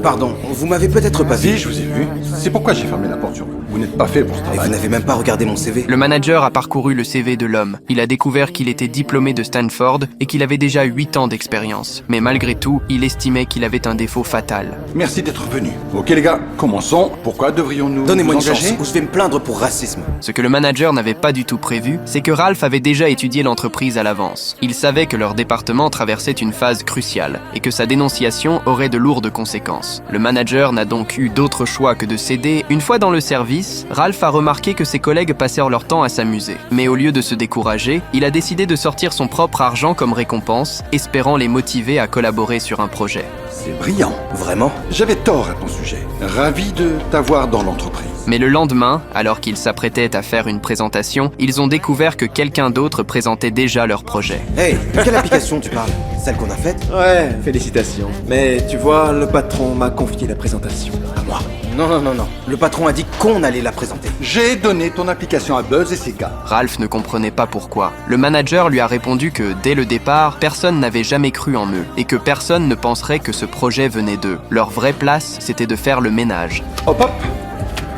Pardon, vous m'avez peut-être pas vu. Si, je vous ai vu. C'est pourquoi j'ai fermé la porte sur vous. Vous n'êtes pas fait pour ce Et travail. vous n'avez même pas regardé mon CV. Le manager a parcouru le CV de l'homme. Il a découvert qu'il était diplômé de Stanford et qu'il avait déjà 8 ans d'expérience. Mais malgré tout, il estimait qu'il avait un défaut fatal. Merci d'être venu. Ok les gars, commençons. Pourquoi devrions-nous Donnez-moi vous une chance engager ou je vais me plaindre pour racisme. Ce que le manager n'avait pas du tout prévu, c'est que Ralph avait déjà étudié l'entreprise à l'avance. Il savait que leur département traversait une phase cruciale et que sa dénonciation aurait de lourdes conséquences. Le manager n'a donc eu d'autre choix que de céder. Une fois dans le service, Ralph a remarqué que ses collègues passèrent leur temps à s'amuser. Mais au lieu de se décourager, il a décidé de sortir son propre argent comme récompense, espérant les motiver à collaborer sur un projet. C'est brillant. Vraiment? J'avais tort à ton sujet. Ravi de t'avoir dans l'entreprise. Mais le lendemain, alors qu'ils s'apprêtaient à faire une présentation, ils ont découvert que quelqu'un d'autre présentait déjà leur projet. Hey, de quelle application tu parles? Celle qu'on a faite? Ouais, félicitations. Mais tu vois, le patron m'a confié la présentation à moi. Non. Le patron a dit qu'on allait la présenter. J'ai donné ton application à Buzz et ses gars. Ralph ne comprenait pas pourquoi. Le manager lui a répondu que, dès le départ, personne n'avait jamais cru en eux et que personne ne penserait que ce projet venait d'eux. Leur vraie place, c'était de faire le ménage. Hop hop.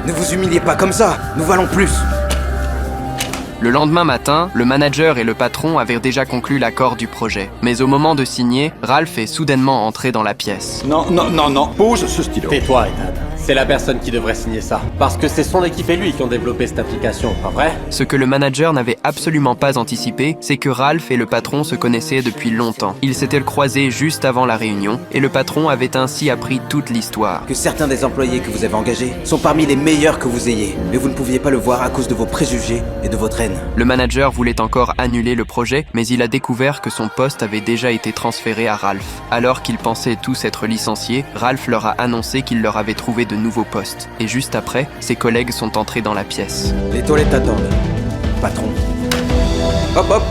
Ne vous humiliez pas comme ça, nous valons plus. Le lendemain matin, le manager et le patron avaient déjà conclu l'accord du projet. Mais au moment de signer, Ralph est soudainement entré dans la pièce. Non. Pose ce stylo. Tais-toi, Ethan. C'est la personne qui devrait signer ça. Parce que c'est son équipe et lui qui ont développé cette application, pas vrai? Ce que le manager n'avait absolument pas anticipé, c'est que Ralph et le patron se connaissaient depuis longtemps. Ils s'étaient croisés juste avant la réunion, et le patron avait ainsi appris toute l'histoire. Que certains des employés que vous avez engagés sont parmi les meilleurs que vous ayez. Mais vous ne pouviez pas le voir à cause de vos préjugés et de votre haine. Le manager voulait encore annuler le projet, mais il a découvert que son poste avait déjà été transféré à Ralph. Alors qu'ils pensaient tous être licenciés, Ralph leur a annoncé qu'il leur avait trouvé de nouveaux postes. Et juste après, ses collègues sont entrés dans la pièce. Les toilettes attendent. Patron. Hop hop.